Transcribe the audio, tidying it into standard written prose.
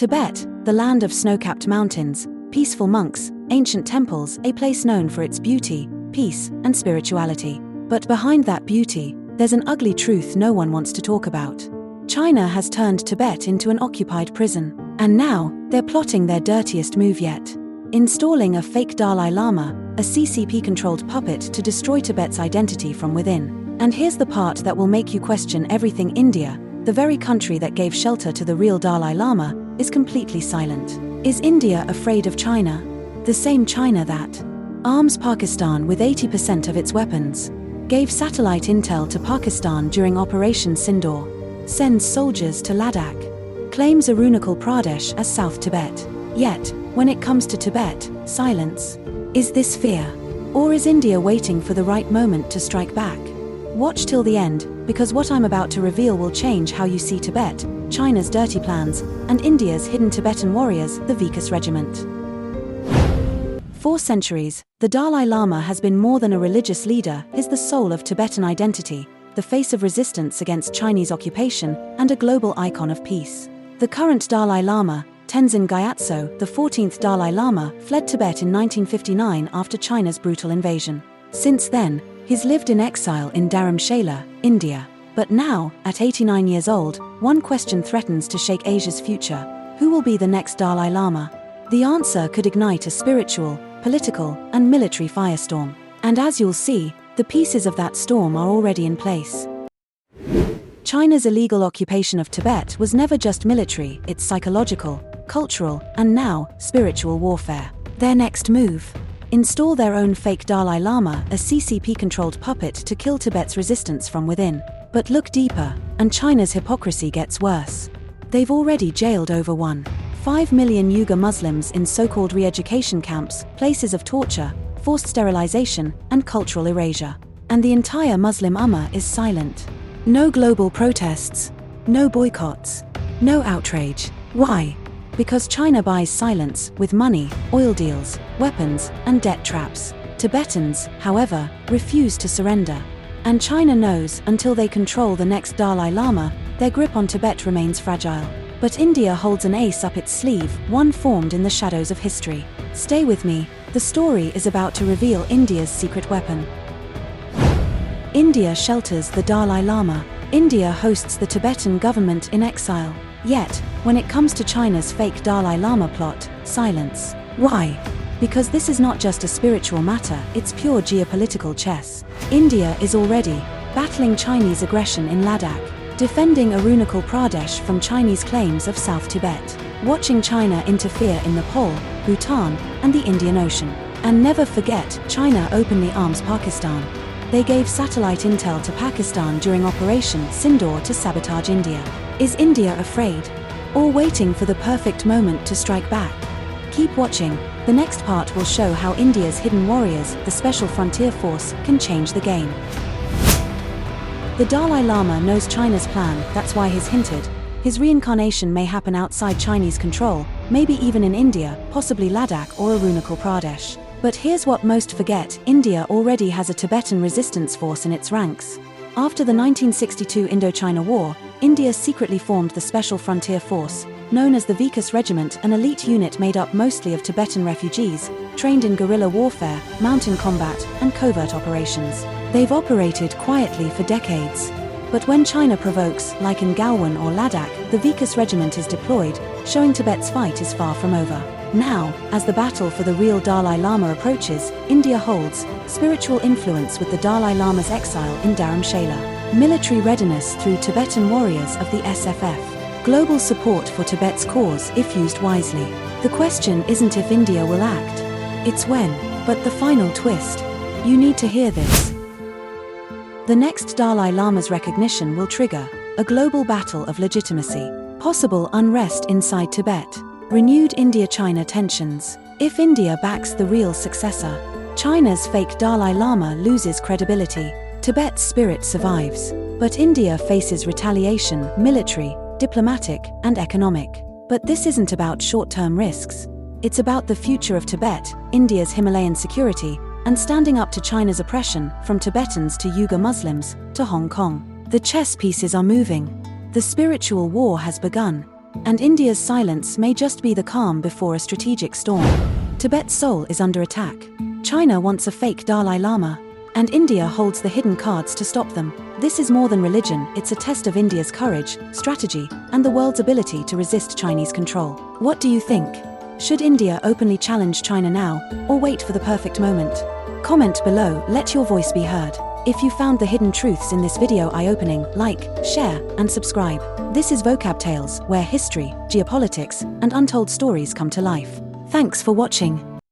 Tibet, the land of snow-capped mountains, peaceful monks, ancient temples, a place known for its beauty, peace, and spirituality. But behind that beauty, there's an ugly truth no one wants to talk about. China has turned Tibet into an occupied prison, and now, they're plotting their dirtiest move yet. Installing a fake Dalai Lama, a CCP-controlled puppet to destroy Tibet's identity from within. And here's the part that will make you question everything. India, the very country that gave shelter to the real Dalai Lama, is completely silent. Is India afraid of China? The same China that arms Pakistan with 80% of its weapons, gave satellite intel to Pakistan during Operation Sindoor, sends soldiers to Ladakh, claims Arunachal Pradesh as South Tibet. Yet, when it comes to Tibet, silence. Is this fear? Or is India waiting for the right moment to strike back? Watch till the end, because what I'm about to reveal will change how you see Tibet, China's dirty plans, and India's hidden Tibetan warriors, the Vikas Regiment. For centuries, the Dalai Lama has been more than a religious leader. He's the soul of Tibetan identity, the face of resistance against Chinese occupation, and a global icon of peace. The current Dalai Lama, Tenzin Gyatso, the 14th Dalai Lama, fled Tibet in 1959 after China's brutal invasion. Since then, he's lived in exile in Dharamshala, India. But now, at 89 years old, one question threatens to shake Asia's future. Who will be the next Dalai Lama? The answer could ignite a spiritual, political, and military firestorm. And as you'll see, the pieces of that storm are already in place. China's illegal occupation of Tibet was never just military, it's psychological, cultural, and now, spiritual warfare. Their next move? Install their own fake Dalai Lama, a CCP-controlled puppet to kill Tibet's resistance from within. But look deeper, and China's hypocrisy gets worse. They've already jailed over 1.5 million Uyghur Muslims in so-called re-education camps, places of torture, forced sterilization, and cultural erasure. And the entire Muslim Ummah is silent. No global protests, no boycotts, no outrage. Why? Because China buys silence with money, oil deals, weapons, and debt traps. Tibetans, however, refuse to surrender. And China knows, until they control the next Dalai Lama, their grip on Tibet remains fragile. But India holds an ace up its sleeve, one formed in the shadows of history. Stay with me, the story is about to reveal India's secret weapon. India shelters the Dalai Lama. India hosts the Tibetan government in exile. Yet, when it comes to China's fake Dalai Lama plot, silence. Why? Because this is not just a spiritual matter, it's pure geopolitical chess. India is already battling Chinese aggression in Ladakh, defending Arunachal Pradesh from Chinese claims of South Tibet, watching China interfere in Nepal, Bhutan, and the Indian Ocean. And never forget, China openly arms Pakistan. They gave satellite intel to Pakistan during Operation Sindoor to sabotage India. Is India afraid? Or waiting for the perfect moment to strike back? Keep watching, the next part will show how India's hidden warriors, the Special Frontier Force, can change the game. The Dalai Lama knows China's plan, that's why he's hinted. His reincarnation may happen outside Chinese control, maybe even in India, possibly Ladakh or Arunachal Pradesh. But here's what most forget, India already has a Tibetan resistance force in its ranks. After the 1962 Indochina War, India secretly formed the Special Frontier Force, known as the Vikas Regiment, an elite unit made up mostly of Tibetan refugees, trained in guerrilla warfare, mountain combat, and covert operations. They've operated quietly for decades. But when China provokes, like in Galwan or Ladakh, the Vikas Regiment is deployed, showing Tibet's fight is far from over. Now, as the battle for the real Dalai Lama approaches, India holds spiritual influence with the Dalai Lama's exile in Dharamshala, military readiness through Tibetan warriors of the SFF, global support for Tibet's cause if used wisely. The question isn't if India will act, it's when. But the final twist. You need to hear this. The next Dalai Lama's recognition will trigger a global battle of legitimacy, possible unrest inside Tibet, renewed India-China tensions. If India backs the real successor, China's fake Dalai Lama loses credibility. Tibet's spirit survives, but India faces retaliation, military, diplomatic, and economic. But this isn't about short-term risks. It's about the future of Tibet, India's Himalayan security, and standing up to China's oppression, from Tibetans to Uyghur Muslims, to Hong Kong. The chess pieces are moving. The spiritual war has begun. And India's silence may just be the calm before a strategic storm. Tibet's soul is under attack. China wants a fake Dalai Lama, and India holds the hidden cards to stop them. This is more than religion, it's a test of India's courage, strategy, and the world's ability to resist Chinese control. What do you think? Should India openly challenge China now, or wait for the perfect moment? Comment below, let your voice be heard. If you found the hidden truths in this video eye-opening, like, share, and subscribe. This is Vocab Tales, where history, geopolitics, and untold stories come to life. Thanks for watching.